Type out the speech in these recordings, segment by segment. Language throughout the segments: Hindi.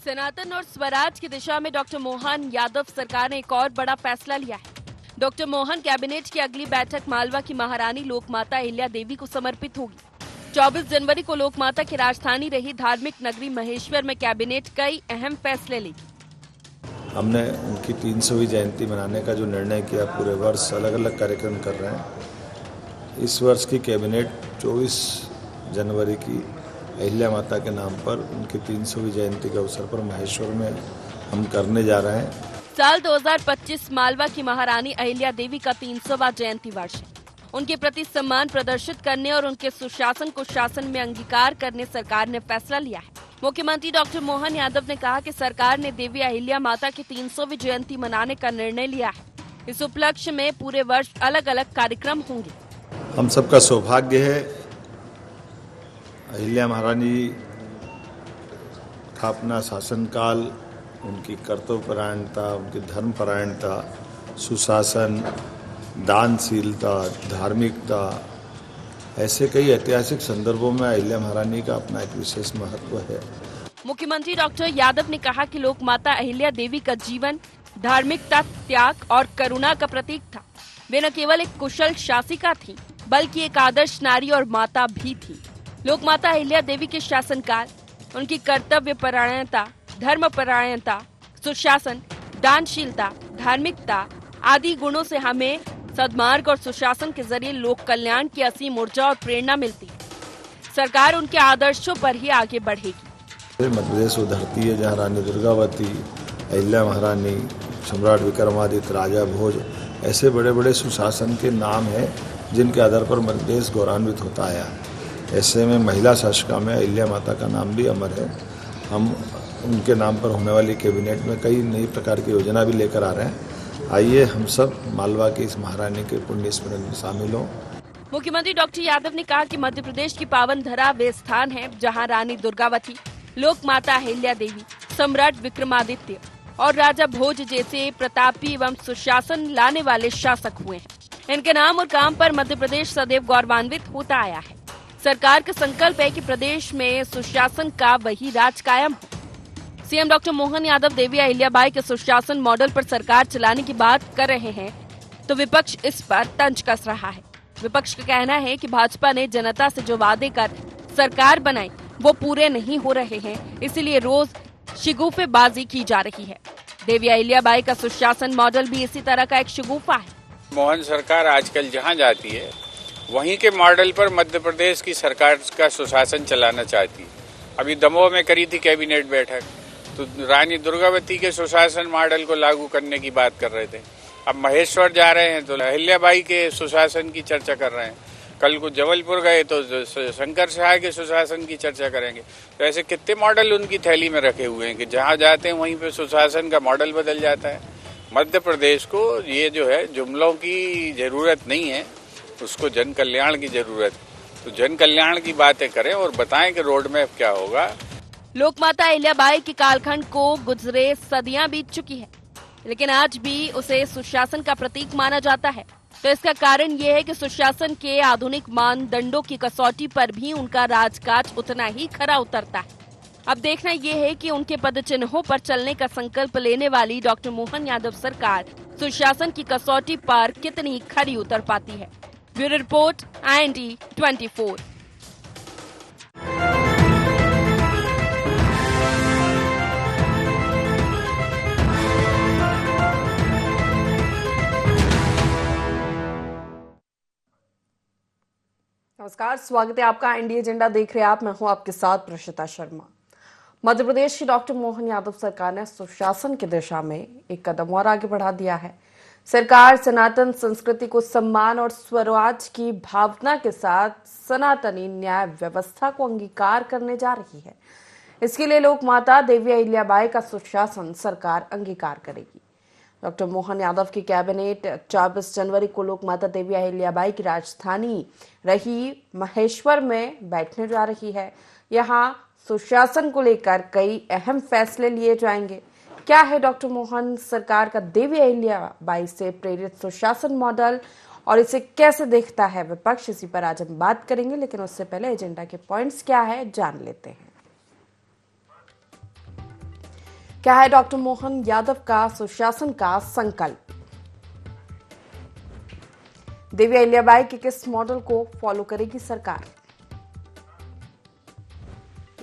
सनातन और स्वराज की दिशा में डॉक्टर मोहन यादव सरकार ने एक और बड़ा फैसला लिया है। डॉक्टर मोहन कैबिनेट की अगली बैठक मालवा की महारानी लोकमाता अहिल्या देवी को समर्पित होगी। 24 जनवरी को लोकमाता की राजधानी रही धार्मिक नगरी महेश्वर में कैबिनेट कई अहम फैसले लेगी। हमने उनकी 300वीं जयंती मनाने का जो निर्णय किया, पूरे वर्ष अलग अलग कार्यक्रम कर रहे हैं। इस वर्ष की कैबिनेट 24 जनवरी की अहिल्या माता के नाम पर उनकी 300वीं जयंती के अवसर पर महेश्वर में हम करने जा रहे हैं। साल 2025 मालवा की महारानी अहिल्या देवी का 300वां जयंती वर्ष है। उनके प्रति सम्मान प्रदर्शित करने और उनके सुशासन को शासन में अंगीकार करने सरकार ने फैसला लिया है। मुख्यमंत्री डॉक्टर मोहन यादव ने कहा कि सरकार ने देवी अहिल्या माता की 300वीं जयंती मनाने का निर्णय लिया है। इस उपलक्ष्य में पूरे वर्ष अलग अलग कार्यक्रम होंगे। हम सबका सौभाग्य है, अहिल्या महारानी का अपना शासनकाल, उनकी कर्तव्यपरायणता, उनकी धर्मपरायणता, सुशासन, दानशीलता, धार्मिकता, ऐसे कई ऐतिहासिक संदर्भों में अहिल्या महारानी का अपना एक विशेष महत्व है। मुख्यमंत्री डॉक्टर यादव ने कहा कि लोकमाता अहिल्या देवी का जीवन धार्मिकता, त्याग और करुणा का प्रतीक था। वे न केवल एक कुशल शासिका थी, बल्कि एक आदर्श नारी और माता भी थी। लोकमाता अहिल्या देवी के शासनकाल, उनकी कर्तव्यपरायणता, धर्मपरायणता, सुशासन, दानशीलता, धार्मिकता आदि गुणों से हमें सद्मार्ग और सुशासन के जरिए लोक कल्याण की असीम ऊर्जा और प्रेरणा मिलती है। सरकार उनके आदर्शों पर ही आगे बढ़ेगी। मध्य प्रदेश वो धरती है जहाँ रानी दुर्गावती, अहिल्या महारानी, सम्राट विक्रमादित्य, राजा भोज, ऐसे बड़े बड़े सुशासन के नाम हैं जिनके आधार पर मध्य प्रदेश गौरवान्वित होता आया। ऐसे में महिला शासिका में अहिल्या माता का नाम भी अमर है। हम उनके नाम पर होने वाली कैबिनेट में कई नई प्रकार की योजना भी लेकर आ रहे हैं। आइए हम सब मालवा की इस महारानी के पुण्य स्मरण में शामिल हों। मुख्यमंत्री डॉक्टर यादव ने कहा कि मध्य प्रदेश की पावन धरा वे स्थान है जहां रानी दुर्गावती, लोकमाता अहिल्या देवी, सम्राट विक्रमादित्य और राजा भोज जैसे प्रतापी एवं सुशासन लाने वाले शासक हुए हैं। इनके नाम और काम पर मध्य प्रदेश सदैव गौरवान्वित होता आया है। सरकार का संकल्प है कि प्रदेश में सुशासन का वही राज कायम हो। सीएम डॉक्टर मोहन यादव देवी अहिल्याबाई के सुशासन मॉडल पर सरकार चलाने की बात कर रहे हैं, तो विपक्ष इस पर तंज कस रहा है। विपक्ष का कहना है कि भाजपा ने जनता से जो वादे कर सरकार बनाई वो पूरे नहीं हो रहे हैं, इसीलिए रोज शिगुफेबाजी की जा रही है। देवी अहिल्याबाई का सुशासन मॉडल भी इसी तरह का एक शिगुफा है। मोहन सरकार आजकल जहां जाती है वहीं के मॉडल पर मध्य प्रदेश की सरकार का सुशासन चलाना चाहती है। अभी दमोह में करी थी कैबिनेट बैठक, तो रानी दुर्गावती के सुशासन मॉडल को लागू करने की बात कर रहे थे। अब महेश्वर जा रहे हैं तो अहिल्याबाई के सुशासन की चर्चा कर रहे हैं। कल को जबलपुर गए तो शंकर शाह के सुशासन की चर्चा करेंगे। तो ऐसे कितने मॉडल उनकी थैली में रखे हुए हैं कि जहां जाते हैं वहीं पे सुशासन का मॉडल बदल जाता है। मध्य प्रदेश को ये जो है जुमलों की जरूरत नहीं है, उसको जन कल्याण की जरूरत। तो जन कल्याण की बातें करें और बताएं कि रोड मैप क्या होगा। लोकमाता अहिल्याबाई के कालखंड को गुजरे सदियां बीत चुकी है, लेकिन आज भी उसे सुशासन का प्रतीक माना जाता है। तो इसका कारण ये है कि सुशासन के आधुनिक मानदंडों की कसौटी पर भी उनका राजकाज उतना ही खरा उतरता है। अब देखना ये है कि उनके पदचिन्हों पर चलने का संकल्प लेने वाली डॉक्टर मोहन यादव सरकार सुशासन की कसौटी पर कितनी खरी उतर पाती है। Bureau report, IND 24। नमस्कार, स्वागत है आपका इंडिया एजेंडा देख रहे हैं आप। मैं हूं आपके साथ प्रशिता शर्मा। मध्य प्रदेश की डॉक्टर मोहन यादव सरकार ने सुशासन की दिशा में एक कदम और आगे बढ़ा दिया है। सरकार सनातन संस्कृति को सम्मान और स्वराज की भावना के साथ सनातनी न्याय व्यवस्था को अंगीकार करने जा रही है। इसके लिए लोकमाता देवी अहिल्याबाई का सुशासन सरकार अंगीकार करेगी। डॉक्टर मोहन यादव की कैबिनेट 24 जनवरी को लोकमाता देवी अहिल्याबाई की राजधानी रही महेश्वर में बैठने जा रही है। यहाँ सुशासन को लेकर कई अहम फैसले लिए जाएंगे। क्या है डॉक्टर मोहन सरकार का देवी अहिल्याबाई से प्रेरित सुशासन मॉडल और इसे कैसे देखता है विपक्ष, इसी पर आज हम बात करेंगे। लेकिन उससे पहले एजेंडा के पॉइंट्स क्या है जान लेते हैं। क्या है डॉक्टर मोहन यादव का सुशासन का संकल्प? देवी अहिल्याबाई के किस मॉडल को फॉलो करेगी सरकार?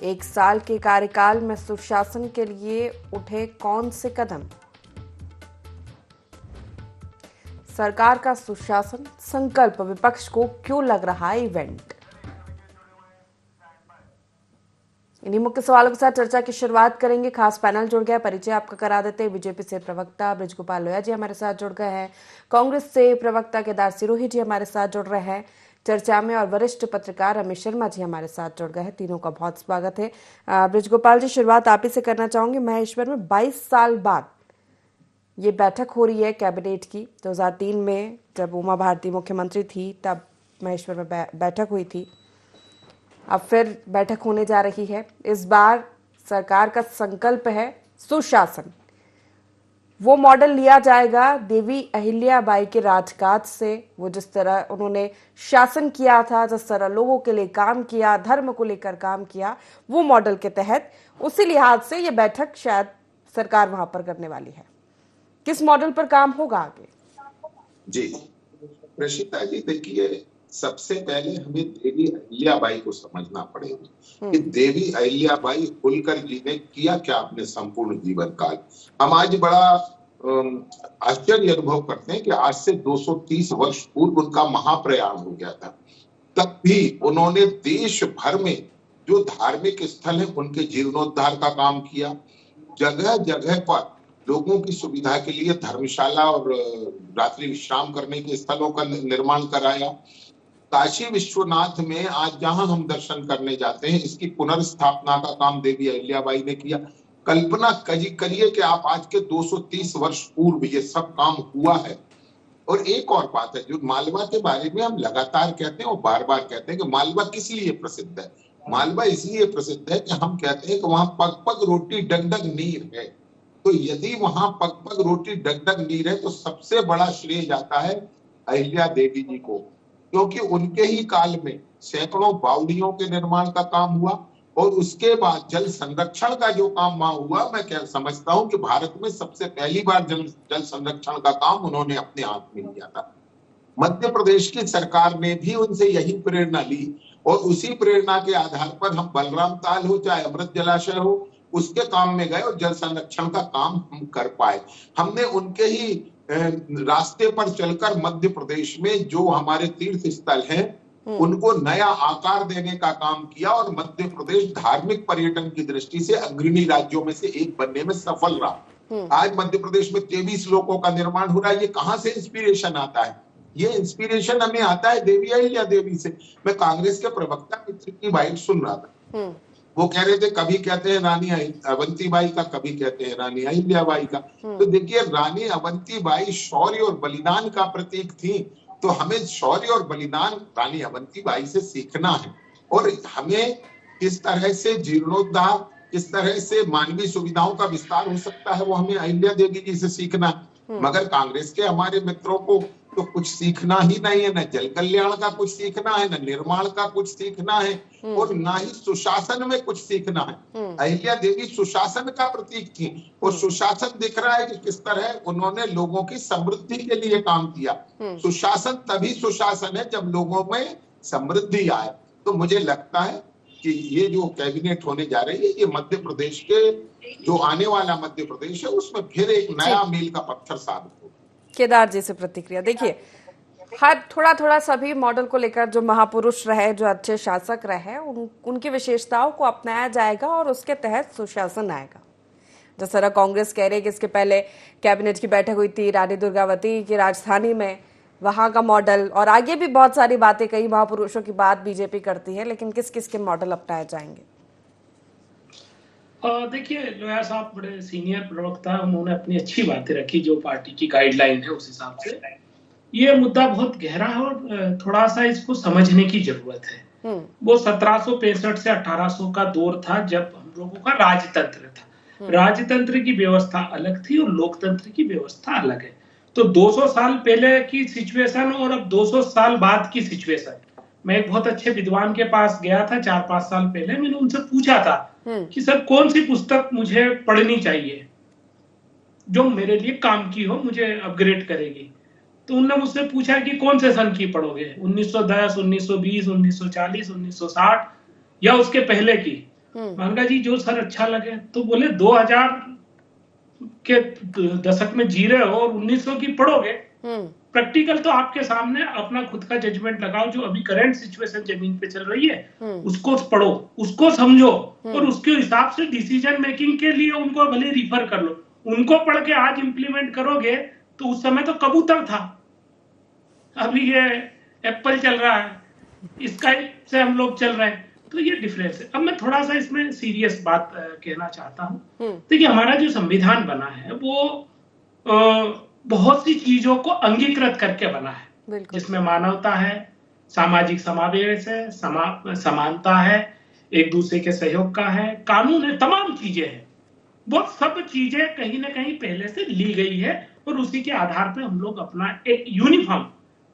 1 साल के कार्यकाल में सुशासन के लिए उठे कौन से कदम? सरकार का सुशासन संकल्प विपक्ष को क्यों लग रहा है इवेंट? इन्हीं मुख्य सवालों के साथ चर्चा की शुरुआत करेंगे। खास पैनल जुड़ गया, परिचय आपका करा देते हैं। बीजेपी से प्रवक्ता बृजगोपाल लोया जी हमारे साथ जुड़ गए हैं। कांग्रेस से प्रवक्ता केदार सिरोही जी हमारे साथ जुड़ रहे हैं चर्चा में, और वरिष्ठ पत्रकार रमेश शर्मा जी हमारे साथ जुड़ गए हैं। तीनों का बहुत स्वागत है। बृजगोपाल जी, शुरुआत आप ही से करना चाहूंगी। महेश्वर में 22 साल बाद ये बैठक हो रही है कैबिनेट की। 2003 में जब उमा भारती मुख्यमंत्री थी तब महेश्वर में बैठक हुई थी। अब फिर बैठक होने जा रही है। इस बार सरकार का संकल्प है सुशासन। वो मॉडल लिया जाएगा देवी अहिल्याबाई के राजकाज से। वो जिस तरह उन्होंने शासन किया था, जिस तरह लोगों के लिए काम किया, धर्म को लेकर काम किया, वो मॉडल के तहत उसी लिहाज से ये बैठक शायद सरकार वहां पर करने वाली है। किस मॉडल पर काम होगा आगे? जी प्रशिता जी, देखिए, सबसे पहले हमें देवी अहिल्याबाई को समझना पड़ेगा कि देवी अहिल्याबाई होलकर जी ने किया क्या अपने संपूर्ण जीवन काल। हम आज बड़ा आश्चर्य अनुभव करते हैं कि आज से 230 वर्ष पूर्व उनका महाप्रयाण हो गया था। तब भी उन्होंने देश भर में जो धार्मिक स्थल है उनके जीर्णोद्धार का काम किया। जगह जगह पर लोगों की सुविधा के लिए धर्मशाला और रात्रि विश्राम करने के स्थलों का निर्माण कराया। काशी विश्वनाथ में आज जहां हम दर्शन करने जाते हैं, इसकी पुनर्स्थापना का काम देवी अहिल्याबाई ने किया। कल्पना करिए कि आप आज के 230 वर्ष पूर्व ये सब काम हुआ है। और एक और बात है जो मालवा के बारे में हम लगातार कहते हैं और बार बार कहते हैं कि मालवा किस लिए प्रसिद्ध है। मालवा इसलिए प्रसिद्ध है कि हम कहते हैं कि वहां पग पग रोटी डग डग नीर है। तो यदि वहां पग पग रोटी डग डग नीर है तो सबसे बड़ा श्रेय जाता है अहिल्या देवी जी को, क्योंकि उनके ही काल में सैकड़ों बावड़ियों के निर्माण का काम हुआ। और उसके बाद जल संरक्षण का जो काम वहां हुआ, मैं क्या समझता हूं कि भारत में सबसे पहली बार जल संरक्षण का काम उन्होंने अपने हाथ में लिया था। मध्य प्रदेश की सरकार ने भी उनसे यही प्रेरणा ली और उसी प्रेरणा के आधार पर हम बलराम ताल हो चाहे अमृत जलाशय हो, उसके काम में गए और जल संरक्षण का काम हम कर पाए। हमने उनके ही रास्ते पर चलकर मध्य प्रदेश में जो हमारे तीर्थ स्थल हैं उनको नया आकार देने का काम किया और मध्य प्रदेश धार्मिक पर्यटन की दृष्टि से अग्रणी राज्यों में से एक बनने में सफल रहा। आज मध्य प्रदेश में 23 लोकों का निर्माण हो रहा है। ये कहां से इंस्पिरेशन आता है? ये इंस्पिरेशन हमें आता है देवी अहिल्या देवी से। मैं कांग्रेस के प्रवक्ता मित्र की बाइट सुन रहा था, वो कह रहे थे कभी कहते हैं रानी अवंतीबाई का, कभी कहते हैं रानी अहिल्याबाई का। तो देखिए, रानी अवंतीबाई शौर्य और बलिदान का प्रतीक थी, तो हमें शौर्य और बलिदान रानी अवंतीबाई से सीखना है। और हमें किस तरह से जीर्णोद्धार, किस तरह से मानवीय सुविधाओं का विस्तार हो सकता है, वो हमें अहिल्या देवी जी से सीखना है। मगर कांग्रेस के हमारे मित्रों को तो कुछ सीखना ही नहीं है, न जल कल्याण का कुछ सीखना है, न निर्माण का कुछ सीखना है, और ना ही सुशासन में कुछ सीखना है। अहिल्या देवी सुशासन का प्रतीक थी और सुशासन दिख रहा है कि किस तरह उन्होंने लोगों की समृद्धि के लिए काम किया। सुशासन तभी सुशासन है जब लोगों में समृद्धि आए। तो मुझे लगता है कि ये जो कैबिनेट होने जा रही है, ये मध्य प्रदेश के जो आने वाला मध्य प्रदेश है उसमें फिर एक नया मील का पत्थर साबित होगा। केदार जी से प्रतिक्रिया। देखिए, हर थोड़ा सभी मॉडल को लेकर जो महापुरुष रहे, जो अच्छे शासक रहे, उनकी विशेषताओं को अपनाया जाएगा और उसके तहत सुशासन आएगा। जिस तरह कांग्रेस कह रही है कि इसके पहले कैबिनेट की बैठक हुई थी रानी दुर्गावती की राजधानी में, वहां का मॉडल, और आगे भी बहुत सारी बातें, कई महापुरुषों की बात बीजेपी करती है, लेकिन किस किस के मॉडल अपनाए जाएंगे? देखिए, लोया साहब बड़े सीनियर प्रवक्ता, उन्होंने अपनी अच्छी बातें रखी जो पार्टी की गाइडलाइन है उस हिसाब से। ये मुद्दा बहुत गहरा है और थोड़ा सा इसको समझने की जरूरत है। वो 1765 से 1800 का दौर था जब हम लोगों का राजतंत्र था। राजतंत्र की व्यवस्था अलग थी और लोकतंत्र की व्यवस्था अलग है। तो 200 साल पहले की सिचुएशन और अब 200 साल बाद की सिचुएशन, मैं एक बहुत अच्छे विद्वान के पास गया था 4-5 साल पहले। मैंने उनसे पूछा था कि सर कौन सी पुस्तक मुझे पढ़नी चाहिए, जो मेरे लिए काम की हो, मुझे अपग्रेड करेगी। तो उनने मुझसे पूछा कि कौन से सन की पढ़ोगे, 1910, 1920, 1940, 1960 या उसके पहले की। मैंने कहा जी जो सर अच्छा लगे। तो बोले 2000 के दशक में जी रहे हो और 1900 की पढ़ोगे, प्रैक्टिकल तो आपके सामने, अपना खुद का जजमेंट लगाओ, जो अभी करंट सिचुएशन जमीन पे चल रही है उसको पढ़ो, उसको समझो और उसके हिसाब से डिसीजन मेकिंग के लिए उनको भले रिफर कर लो। उनको पढ़ के आज इंप्लीमेंट करोगे तो उस समय तो कबूतर था, अभी ये एप्पल चल रहा है, स्काई से हम लोग चल रहे हैं। तो ये डिफरेंस है। अब मैं थोड़ा सा इसमें सीरियस बात कहना चाहता हूं। देखिए हमारा जो संविधान बना है वो बहुत सी चीजों को अंगीकृत करके बना है, जिसमें मानवता है, सामाजिक समावेश है, समानता है, एक दूसरे के सहयोग का है, कानून है, तमाम चीजें हैं। वो सब चीजें कहीं ना कहीं पहले से ली गई है और उसी के आधार पे हम लोग अपना एक यूनिफॉर्म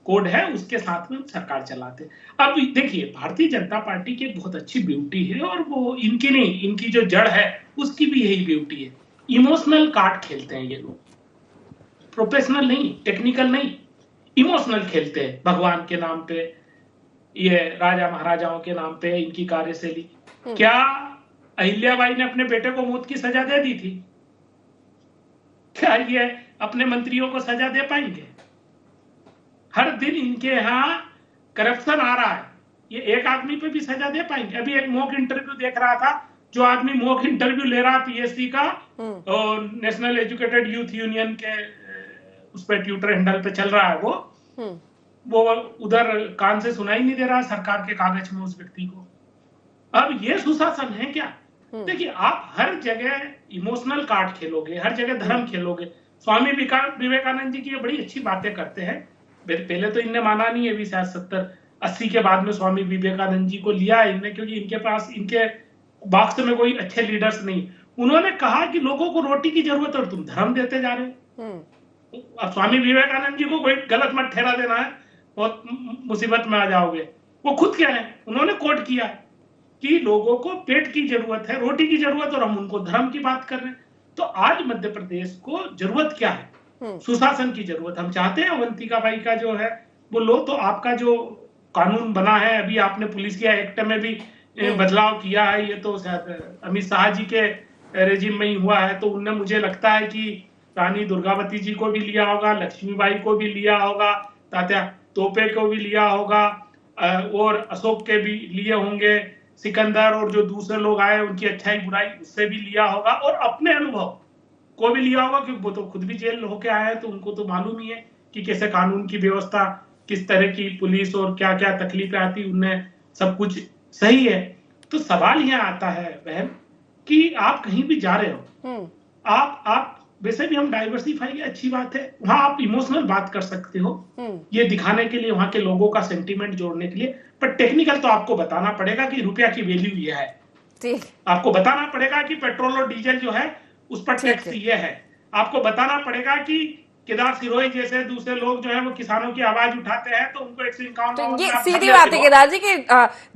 कोड है, उसके साथ में हम सरकार चलाते हैं। अब देखिए भारतीय जनता पार्टी की एक बहुत अच्छी ब्यूटी है, और वो इनकी नहीं, इनकी जो जड़ है उसकी भी यही ब्यूटी है। इमोशनल कार्ड खेलते हैं ये लोग, प्रोफेशनल नहीं, टेक्निकल नहीं, इमोशनल खेलते हैं। भगवान के नाम पे, ये राजा महाराजाओं के नाम पे इनकी कार्यशैली। क्या अहिल्याबाई ने अपने बेटे को मौत की सजा दे दी थी? क्या ये अपने मंत्रियों को सजा दे पाएंगे? हर दिन इनके यहाँ करप्शन आ रहा है, ये एक आदमी पे भी सजा दे पाएंगे? अभी एक मॉक इंटरव्यू देख रहा था, जो आदमी मॉक इंटरव्यू ले रहा पीएससी का और नेशनल एजुकेटेड यूथ यूनियन के उस पर ट्विटर हैंडल पे चल रहा है, वो उधर कान से सुनाई नहीं दे रहा सरकार के कागज में उस व्यक्ति को। अब ये सुशासन है क्या? देखिए आप हर जगह इमोशनल कार्ड खेलोगे, हर जगह धर्म खेलोगे। स्वामी विवेकानंद जी की ये बड़ी अच्छी बातें करते हैं। पहले तो इनने माना नहीं है, अभी शायद 70-80 के बाद में स्वामी विवेकानंद जी को लिया है इनने, क्योंकि इनके पास, इनके बॉक्स में कोई अच्छे लीडर्स नहीं। उन्होंने कहा कि लोगों को रोटी की जरूरत है और तुम धर्म देते जा रहे हो। अब स्वामी विवेकानंद जी को कोई गलत मत ठहरा देना है, बहुत मुसीबत में आ जाओगे। वो खुद कह रहे हैं, उन्होंने कोट किया कि लोगों को पेट की जरूरत है, रोटी की जरूरत, और हम उनको धर्म की बात कर रहे हैं। तो आज मध्य प्रदेश को जरूरत क्या है? सुशासन की जरूरत। हम चाहते हैं अवंतिका बाई का जो है वो लो, तो आपका जो कानून बना है, अभी आपने पुलिस के एक्ट में भी बदलाव किया है, ये तो शायद अमित शाह जी के रेजिम में ही हुआ है। तो उनने, मुझे लगता है कि रानी दुर्गावती जी को भी लिया होगा, लक्ष्मीबाई को भी लिया होगा, तात्या तोपे को भी लिया होगा, और अशोक के भी लिए होंगे, सिकंदर और जो दूसरे लोग आए उनकी अच्छाई बुराई उससे भी लिया होगा, और अपने अनुभव को भी लिया होगा, क्योंकि वो तो खुद भी जेल होके आए हैं, तो उनको तो मालूम ही है कि कैसे कानून की व्यवस्था, किस तरह की पुलिस और क्या क्या तकलीफें आती, उनने सब कुछ सही है। तो सवाल यहाँ आता है बहन कि आप कहीं भी जा रहे हो, आप वैसे भी हम डाइवर्सिफाई, अच्छी बात है, वहां आप इमोशनल बात कर सकते हो, ये दिखाने के लिए, वहां के लोगों का सेंटीमेंट जोड़ने के लिए, पर टेक्निकल तो आपको बताना पड़ेगा कि रुपया की वैल्यू ये है। आपको बताना पड़ेगा कि पेट्रोल और डीजल जो है उस पर टैक्स ये है। आपको बताना पड़ेगा कि केदार सिरोही जैसे दूसरे लोग जो है वो किसानों की आवाज उठाते हैं, तो उनको 151। तो ये सीधी बात है केदार जी कि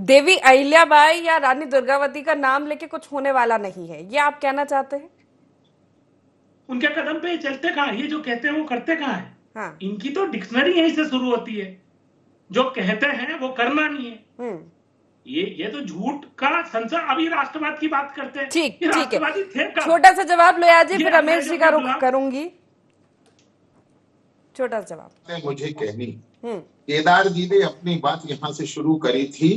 देवी अहिल्याबाई या रानी दुर्गावती का नाम लेके कुछ होने वाला नहीं है, ये आप कहना चाहते हैं? उनके कदम पे चलते कहाँ, ये जो कहते हैं वो करते कहाँ है? हाँ। इनकी तो डिक्शनरी यहीं से शुरू होती है, जो कहते हैं वो करना नहीं है। ये तो झूठ का संसार। अभी राष्ट्रवाद की बात करते हैं, ठीक है। छोटा सा जवाब लो यार जी, फिर रमेश जी का रुख करूंगी। छोटा सा जवाब मुझे कहनी, केदार जी ने अपनी बात यहाँ से शुरू करी थी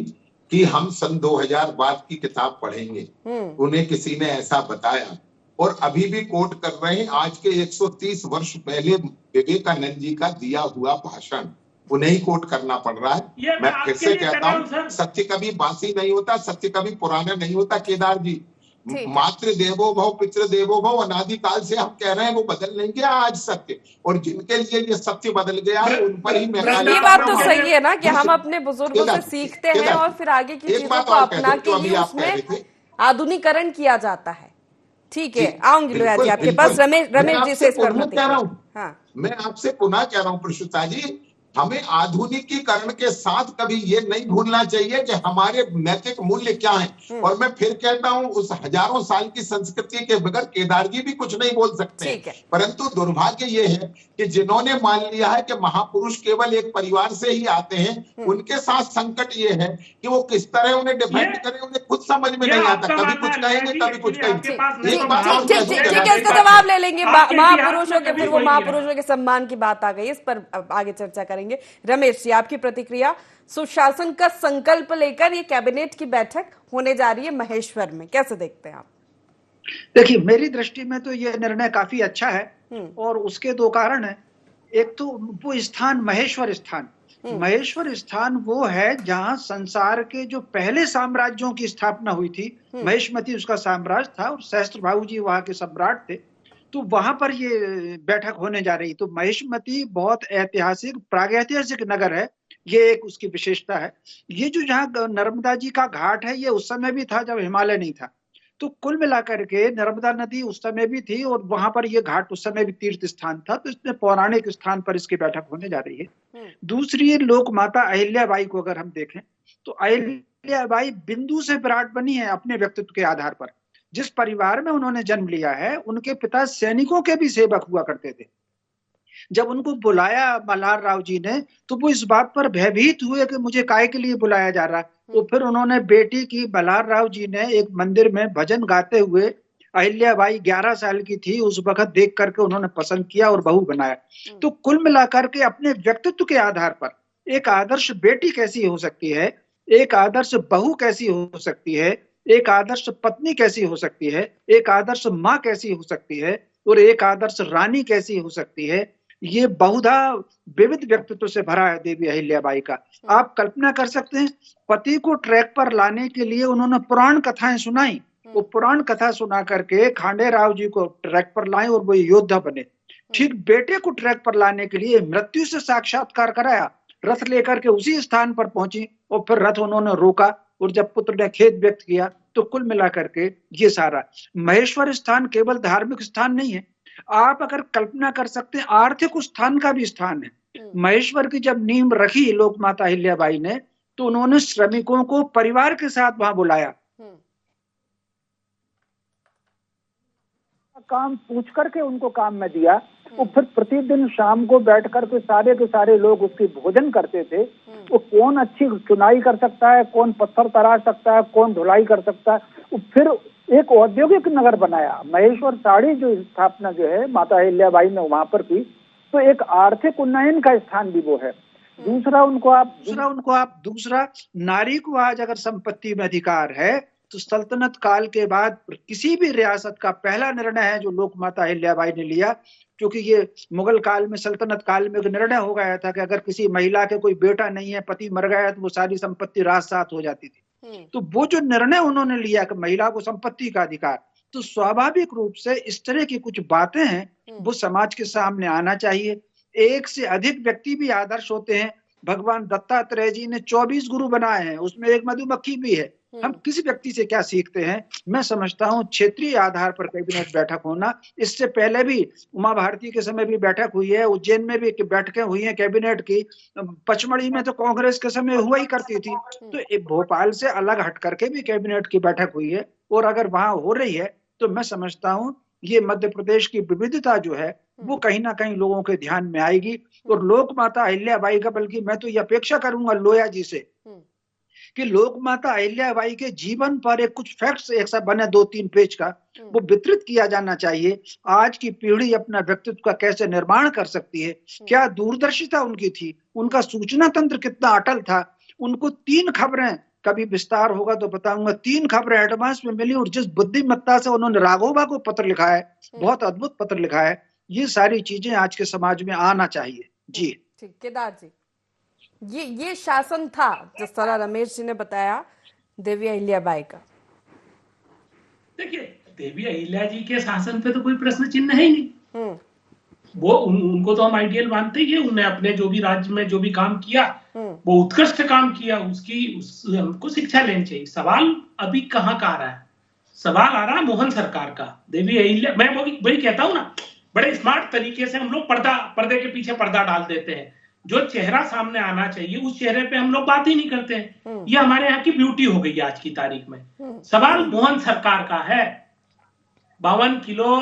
कि हम सन 2000 बाद की किताब पढ़ेंगे। उन्हें किसी ने ऐसा बताया, और अभी भी कोट कर रहे हैं आज के 130 वर्ष पहले विवेकानंद जी का दिया हुआ भाषण, उन्हें ही कोट करना पड़ रहा है। मैं फिर से कहता हूँ, सत्य कभी बासी नहीं होता, सत्य कभी पुराना नहीं होता। केदार जी, मातृ देवो भव, पितृ देवो भव, अनादिकाल से हम कह रहे हैं, वो बदल नहीं गया आज सत्य, और जिनके लिए ये सत्य बदल गया है उन पर ही मैं ये बात तो सही है ना कि हम अपने बुजुर्गों से सीखते हैं और फिर आगे की चीजों को अपना के ही उसमें आधुनिकरण किया जाता है। ठीक है, आऊंगी लोया जी आपके पास। रमेश जी से इस पर मैं आपसे पुनः कह रहा हूँ प्रसूता जी, हमें आधुनिकीकरण के साथ कभी ये नहीं भूलना चाहिए कि हमारे नैतिक मूल्य क्या हैं। और मैं फिर कहता हूं, उस हजारों साल की संस्कृति के बगैर केदार जी भी कुछ नहीं बोल सकते। परंतु दुर्भाग्य ये है कि जिन्होंने मान लिया है कि महापुरुष केवल एक परिवार से ही आते हैं, उनके साथ संकट ये है कि वो किस तरह उन्हें डिफेंड करें, उन्हें खुद समझ में नहीं आता। कभी कुछ कहेंगे, कभी कुछ कहेंगे। ठीक है, इसका जवाब ले लेंगे। महापुरुषों के, फिर वो महापुरुषों के सम्मान की बात आ गई, इस पर आगे चर्चा करेंगे। रमेश जी, आपकी प्रतिक्रिया। सुशासन का संकल्प लेकर ये कैबिनेट की बैठक होने जा रही है महेश्वर में, कैसे देखते हैं आप? देखिए, मेरी दृष्टि में तो ये निर्णय काफी अच्छा है और उसके दो कारण है। एक तो वो स्थान महेश्वर स्थान, महेश्वर स्थान वो है जहां संसार के जो पहले साम्राज्यों की स्थापना हुई थी। महेशमती उसका साम्राज्य था और सहस्त्रबाहु जी वहां के सम्राट थे। तो वहां पर ये बैठक होने जा रही। तो महेशमती बहुत ऐतिहासिक, प्रागैतिहासिक नगर है, ये एक उसकी विशेषता है। ये जो जहाँ नर्मदा जी का घाट है, ये उस समय भी था जब हिमालय नहीं था। तो कुल मिलाकर के नर्मदा नदी उस समय भी थी और वहां पर ये घाट उस समय भी तीर्थ स्थान था। तो इसमें पौराणिक स्थान पर इसकी बैठक होने जा रही है। दूसरी लोक माता अहिल्याबाई को अगर हम देखें तो अहिल्याबाई बिंदु से विराट बनी है अपने व्यक्तित्व के आधार पर। जिस परिवार में उन्होंने जन्म लिया है, उनके पिता सैनिकों के भी सेवक हुआ करते थे। जब उनको बुलाया मल्हार राव जी ने, तो वो इस बात पर भयभीत हुए कि मुझे काहे के लिए बुलाया जा रहा है। तो फिर उन्होंने बेटी की, मल्हार राव जी ने एक मंदिर में भजन गाते हुए, अहिल्याबाई 11 साल की थी उस वक्त, देख करके उन्होंने पसंद किया और बहू बनाया। तो कुल मिलाकर के अपने व्यक्तित्व के आधार पर एक आदर्श बेटी कैसी हो सकती है, एक आदर्श बहू कैसी हो सकती है, एक आदर्श पत्नी कैसी हो सकती है, एक आदर्श माँ कैसी हो सकती है और एक आदर्श रानी कैसी हो सकती है, ये बहुधा विविध व्यक्तित्व से भरा है देवी अहिल्याबाई का। आप कल्पना कर सकते हैं, पति को ट्रैक पर लाने के लिए उन्होंने पुराण कथाएं सुनाई। वो पुराण कथा सुना करके खांडे राव जी को ट्रैक पर लाए और वो योद्धा बने। ठीक बेटे को ट्रैक पर लाने के लिए मृत्यु से साक्षात्कार कराया, रथ लेकर के उसी स्थान पर पहुंची और फिर रथ उन्होंने रोका और जब पुत्र ने खेद व्यक्त किया। तो कुल मिलाकर के ये सारा महेश्वर स्थान केवल धार्मिक स्थान नहीं है, आप अगर कल्पना कर सकते हैं आर्थिक स्थान का भी स्थान है। महेश्वर की जब नींव रखी लोक माता अहिल्याबाई ने, तो उन्होंने श्रमिकों को परिवार के साथ वहां बुलाया, काम पूछ करके उनको काम में दिया। वो फिर प्रतिदिन शाम को बैठ कर के सारे लोग उसकी भोजन करते थे। वो कौन अच्छी चुनाई कर सकता है, कौन पत्थर तराश सकता है, कौन धुलाई कर सकता है। वो फिर एक औद्योगिक नगर बनाया। महेश्वर साड़ी जो स्थापना जो है माता अहिल्याबाई ने वहां पर की, तो एक आर्थिक उन्नयन का स्थान भी वो है। दूसरा नारी को आज अगर संपत्ति में अधिकार है, तो सल्तनत काल के बाद किसी भी रियासत का पहला निर्णय है जो लोक माता अहिल्याबाई ने लिया। क्योंकि ये मुगल काल में, सल्तनत काल में एक निर्णय हो गया था कि अगर किसी महिला के कोई बेटा नहीं है, पति मर गया है, तो वो सारी संपत्ति रात सात हो जाती थी। तो वो जो निर्णय उन्होंने लिया कि महिला को संपत्ति का अधिकार, तो स्वाभाविक रूप से इस तरह की कुछ बातें हैं वो समाज के सामने आना चाहिए। एक से अधिक व्यक्ति भी आदर्श होते हैं। भगवान दत्तात्रेय जी ने 24 गुरु बनाए हैं, उसमें एक मधुमक्खी भी है। हम किसी व्यक्ति से क्या सीखते हैं? मैं समझता हूं क्षेत्रीय आधार पर कैबिनेट बैठक होना, इससे पहले भी उमा भारती के समय भी बैठक हुई है, उज्जैन में भी बैठकें हुई हैं कैबिनेट की, पचमढ़ी में तो कांग्रेस के समय हुआ ही करती थी। तो भोपाल से अलग हट करके भी कैबिनेट की बैठक हुई है और अगर वहां हो रही है तो मैं समझता हूं ये मध्य प्रदेश की विविधता जो है वो कहीं ना कहीं लोगों के ध्यान में आएगी। और लोक माता अहिल्याबाई का, बल्कि मैं तो ये अपेक्षा करूंगा लोया जी से कि लोक माता अहिल्याबाई के जीवन पर एक कुछ फैक्ट्स ऐसा बने 2-3 पेज का, वो वितरित किया जाना चाहिए। आज की पीढ़ी अपना व्यक्तित्व का कैसे निर्माण कर सकती है, क्या दूरदर्शिता उनकी थी, उनका सूचना तंत्र कितना अटल था। उनको 3 खबरें, कभी विस्तार होगा तो बताऊंगा, 3 खबरें एडवांस में मिली और जिस बुद्धिमत्ता से उन्होंने राघोबा को पत्र लिखा है, बहुत अद्भुत पत्र लिखा है। ये सारी चीजें आज के समाज में आना चाहिए। जी ठीक, केदार जी, ये शासन था जिस तरह रमेश जी ने बताया देवी अहिल्याबाई का। देखिए, देवी अहिल्या जी के शासन पे तो कोई प्रश्न चिन्ह है ही नहीं। वो उनको तो हम आइडियल मानते ही है। उन्हें अपने जो भी राज्य में जो भी काम किया वो उत्कृष्ट काम किया, हमको शिक्षा लेनी चाहिए। सवाल अभी कहाँ का आ रहा है? सवाल आ रहा है मोहन सरकार का। देवी अहिल्या, मैं वही कहता हूँ ना, बड़े स्मार्ट तरीके से हम लोग पर्दे के पीछे पर्दा डाल देते हैं। जो चेहरा सामने आना चाहिए उस चेहरे पे हम लोग बात ही नहीं करते हैं। ये हमारे यहाँ की ब्यूटी हो गई है आज की तारीख में। सवाल मोहन सरकार का है, 52 किलो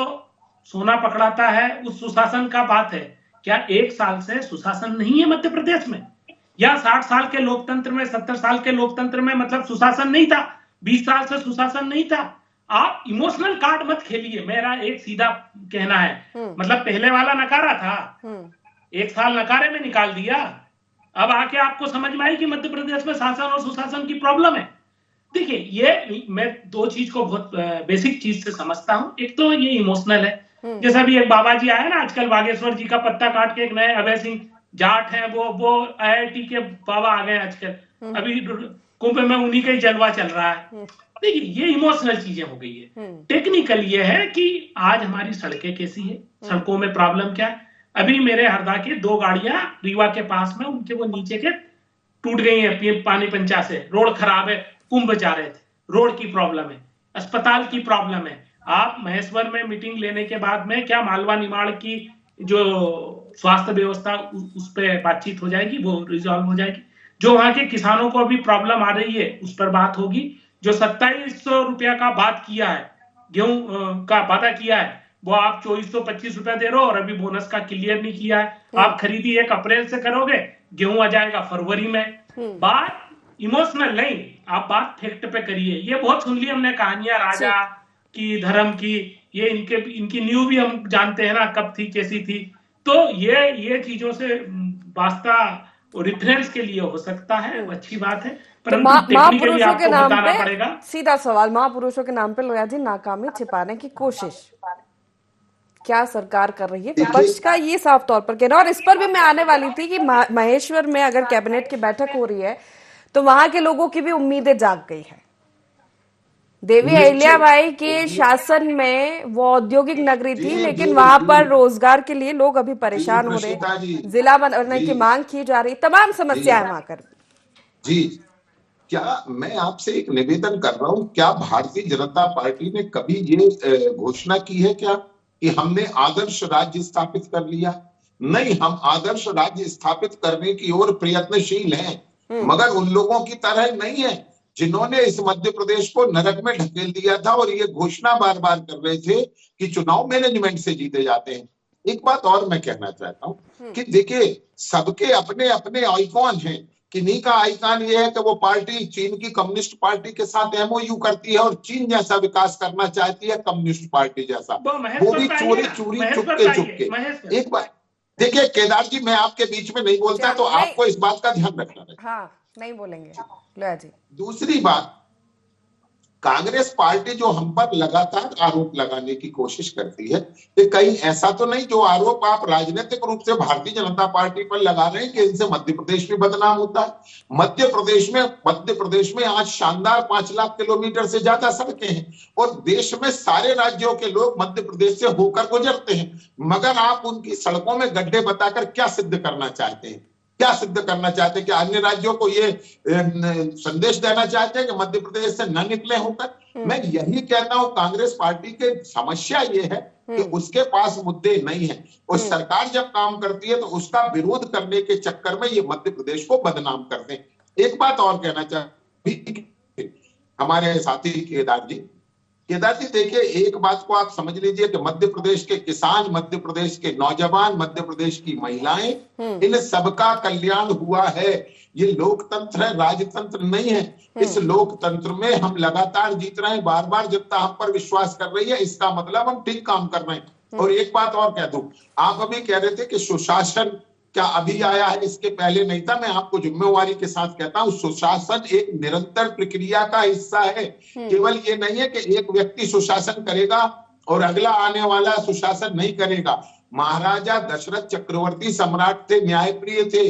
सोना पकड़ाता है, उस सुशासन का बात है। क्या 1 साल से सुशासन नहीं है मध्य प्रदेश में? या 60 साल के लोकतंत्र में, 70 साल के लोकतंत्र में मतलब सुशासन नहीं था? 20 साल से सुशासन नहीं था? आप इमोशनल कार्ड मत खेलिए, मेरा एक सीधा कहना है। मतलब पहले वाला नकारा था, 1 साल नकारे में निकाल दिया, अब आके आपको समझ में आई कि मध्य प्रदेश में शासन और सुशासन की प्रॉब्लम है। देखिए, ये मैं 2 चीज को बहुत बेसिक चीज से समझता हूं। एक तो ये इमोशनल है, जैसा भी एक बाबा जी आए ना आजकल, बागेश्वर जी का पत्ता काट के एक नए अभय सिंह जाट है, वो IIT के बाबा आ गए आजकल, अभी कुंभ में उन्हीं का ही जलवा चल रहा है। देखिए, ये इमोशनल चीजें हो गई है। टेक्निकल ये है कि आज हमारी सड़कें कैसी है, सड़कों में प्रॉब्लम क्या है। अभी मेरे हरदा के 2 गाड़ियां रीवा के पास में, उनके वो नीचे के टूट गई है पानी पंचा से, रोड खराब है, कुंभ जा रहे थे, रोड की प्रॉब्लम है, अस्पताल की प्रॉब्लम है। आप महेश्वर में मीटिंग लेने के बाद में क्या मालवा निमाड़ की जो स्वास्थ्य व्यवस्था उस पर बातचीत हो जाएगी, वो रिजॉल्व हो जाएगी। जो वहां के किसानों को अभी प्रॉब्लम आ रही है उस पर बात होगी। जो 2700 रुपया का बात किया है, गेहूं का वादा किया है, वो आप 2425 रुपया दे रहे हो और अभी बोनस का क्लियर नहीं किया है। आप खरीदी 1 अप्रैल से करोगे, गेहूं आ जाएगा फरवरी में। बात इमोशनल नहीं, आप बात फैक्ट पे करिए। ये बहुत सुन ली हमने कहानियां राजा की, धर्म की, ये इनकी न्यू भी हम जानते हैं ना कब थी, कैसी थी। तो ये चीजों से वास्ता रेफरेंस के लिए हो सकता है, वो अच्छी बात है, तो महापुरुषों के नाम पे, सीधा सवाल, महापुरुषों के नाम पे लोया जी नाकामी छिपाने की कोशिश क्या सरकार कर रही है? विपक्ष का ये साफ तौर पर कहना, और इस पर भी मैं आने वाली थी कि महेश्वर में अगर कैबिनेट की बैठक हो रही है तो वहां के लोगों की भी उम्मीदें जाग गई है। देवी अहिल्याबाई के शासन में वो औद्योगिक नगरी थी, लेकिन वहां पर रोजगार के लिए लोग अभी परेशान हो रहे, जिला बनने की मांग की जा रही, तमाम समस्याएं वहां कर। जी, क्या मैं आपसे एक निवेदन कर रहा हूं, क्या भारतीय जनता पार्टी ने कभी ये घोषणा की है क्या कि हमने आदर्श राज्य स्थापित कर लिया? नहीं, हम आदर्श राज्य स्थापित करने की ओर प्रयत्नशील हैं, मगर उन लोगों की तरह नहीं है जिन्होंने इस मध्य प्रदेश को नरक में ढकेल दिया था और ये घोषणा बार बार कर रहे थे कि चुनाव मैनेजमेंट से जीते जाते हैं। एक बात और मैं कहना चाहता हूं कि देखिए, सबके अपने अपने आइकॉन हैं। किन्हीं का आइकॉन ये है कि वो पार्टी चीन की कम्युनिस्ट पार्टी के साथ MOU करती है और चीन जैसा विकास करना चाहती है, कम्युनिस्ट पार्टी जैसा, वो भी चोरी चुपके। एक बात देखिए केदार जी, मैं आपके बीच में नहीं बोलता, तो आपको इस बात का ध्यान रखना है। हाँ, नहीं बोलेंगे लोया जी। दूसरी बात, कांग्रेस पार्टी जो हम पर लगातार आरोप लगाने की कोशिश करती है, कि कहीं ऐसा तो नहीं जो आरोप आप राजनीतिक रूप से भारतीय जनता पार्टी पर लगा रहे हैं कि इनसे मध्य प्रदेश भी बदनाम होता है। मध्य प्रदेश में आज शानदार 5 लाख किलोमीटर से ज्यादा सड़कें हैं और देश में सारे राज्यों के लोग मध्य प्रदेश से होकर गुजरते हैं, मगर आप उनकी सड़कों में गड्ढे बताकर क्या सिद्ध करना चाहते हैं? क्या सिद्ध करना चाहते हैं कि अन्य राज्यों को ये संदेश देना चाहते हैं कि मध्य प्रदेश से न निकले होकर? मैं यही कहता हूं, कांग्रेस पार्टी की समस्या ये है कि उसके पास मुद्दे नहीं है, और सरकार जब काम करती है तो उसका विरोध करने के चक्कर में ये मध्य प्रदेश को बदनाम करते हैं। एक बात और कहना चाहते हमारे साथी केदार जी, देखिए, एक बात को आप समझ लीजिए कि मध्य प्रदेश के किसान, मध्य प्रदेश के नौजवान, मध्य प्रदेश की महिलाएं, इन सबका कल्याण हुआ है। ये लोकतंत्र है, राजतंत्र नहीं है। इस लोकतंत्र में हम लगातार जीत रहे हैं, बार बार जनता हम पर विश्वास कर रही है, इसका मतलब हम ठीक काम कर रहे हैं। और एक बात और कह दूं, आप अभी कह रहे थे कि सुशासन क्या अभी आया है, इसके पहले नहीं था। मैं आपको जिम्मेवारी के साथ कहता हूं, सुशासन एक निरंतर प्रक्रिया का हिस्सा है। केवल ये नहीं है कि एक व्यक्ति सुशासन करेगा और अगला आने वाला सुशासन नहीं करेगा। महाराजा दशरथ चक्रवर्ती सम्राट थे, न्यायप्रिय थे,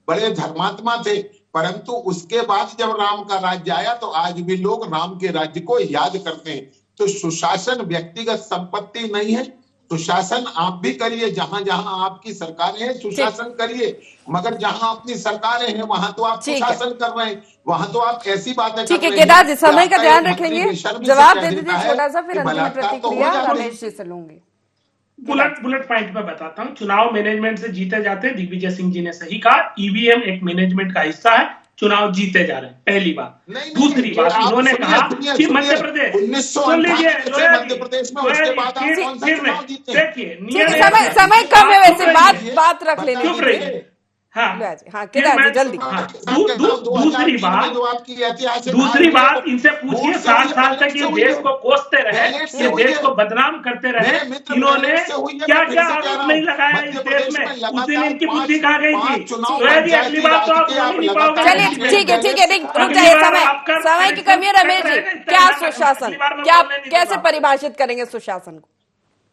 बड़े धर्मात्मा थे, परंतु उसके बाद जब राम का राज्य आया तो आज भी लोग राम के राज्य को याद करते हैं। तो सुशासन व्यक्तिगत संपत्ति नहीं है। सुशासन आप भी करिए, जहां जहां आपकी सरकारें हैं सुशासन करिए, मगर जहां अपनी सरकारें हैं वहां तो आप सुशासन कर रहे हैं, वहां तो आप ऐसी बातें ठीक है। केदार जी, समय का ध्यान रखेंगे, जवाब दे दीजिए छोटा सा, फिर अंतिम प्रतिक्रिया रमेश जी से लूंगी। बुलेट पॉइंट पे बताता हूँ। चुनाव मैनेजमेंट से जीते जाते, दिग्विजय सिंह जी ने सही कहा, ईवीएम एक मैनेजमेंट का हिस्सा है, चुनाव जीते जा रहे हैं, पहली बात। दूसरी बात, उन्होंने कहा कि मध्य प्रदेश, सुन लीजिए, मध्य प्रदेश में उसके बाद देखिए समय कम है, वैसे बात रख लेने चुप रहिए। हाँ, केदार जी जल्दी। दूसरी बात इनसे पूछिए, 60 साल तक ये देश को कोसते रहे, ये देश को बदनाम करते रहे, इन्होंने क्या क्या आरोप नहीं लगाया इस देश में, उस दिन इनकी बुद्धि कहाँ गई थी? तो जी अगली बात तो आप नहीं पाओगे। चलिए ठीक है, रुक जाइए, समय की कमी है। रमेश जी, क्या सुशासन, क्या कैसे परिभाषित करेंगे सुशासन को?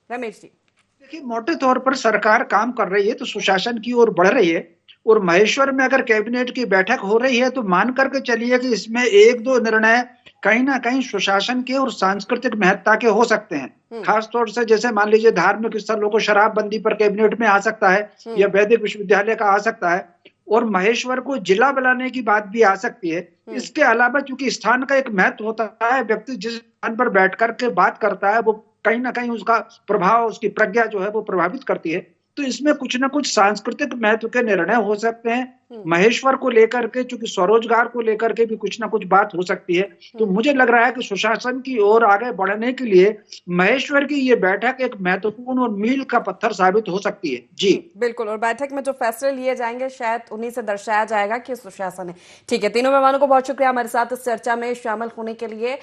रमेश जी देखिए, मोटे तौर पर सरकार काम कर रही है तो सुशासन की ओर बढ़ रही है, और महेश्वर में अगर कैबिनेट की बैठक हो रही है तो मान करके चलिए कि इसमें एक दो निर्णय कहीं ना कहीं सुशासन के और सांस्कृतिक महत्ता के हो सकते हैं। खास तौर से जैसे मान लीजिए धार्मिक स्थलों को शराबबंदी पर कैबिनेट में आ सकता है, या वैदिक विश्वविद्यालय का आ सकता है, और महेश्वर को जिला बनाने की बात भी आ सकती है। इसके अलावा चूंकि स्थान का एक महत्व होता है, व्यक्ति जिस स्थान पर बैठ करके बात करता है वो कहीं ना कहीं उसका प्रभाव, उसकी प्रज्ञा जो है वो प्रभावित करती है। तो इसमें कुछ ना कुछ सांस्कृतिक महत्व के निर्णय हो सकते हैं। महेश्वर को लेकर के, चूंकि स्वरोजगार को लेकर के भी कुछ ना कुछ बात हो सकती है। तो मुझे लग रहा है कि सुशासन की ओर आगे बढ़ने के लिए महेश्वर की ये बैठक एक महत्वपूर्ण और मील का पत्थर साबित हो सकती है। जी बिल्कुल, और बैठक में जो फैसले लिए जाएंगे शायद उन्हीं से दर्शाया जाएगा कि सुशासन है। ठीक है, तीनों मेहमानों को बहुत शुक्रिया हमारे साथ इस चर्चा में शामिल होने के लिए।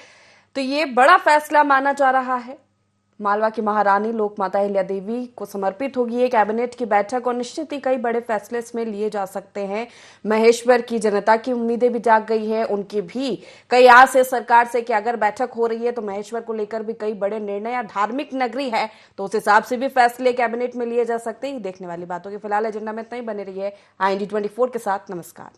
तो ये बड़ा फैसला माना जा रहा है, मालवा की महारानी लोकमाता अहिल्या देवी को समर्पित होगी ये कैबिनेट की बैठक, और निश्चित ही कई बड़े फैसले इसमें लिए जा सकते हैं। महेश्वर की जनता की उम्मीदें भी जाग गई हैं, उनकी भी कई आस है सरकार से कि अगर बैठक हो रही है तो महेश्वर को लेकर भी कई बड़े निर्णय, या धार्मिक नगरी है तो उस हिसाब से भी फैसले कैबिनेट में लिए जा सकते हैं। देखने वाली बातों की फिलहाल एजेंडा में इतना ही। बने रहिए IND 24 के साथ। नमस्कार।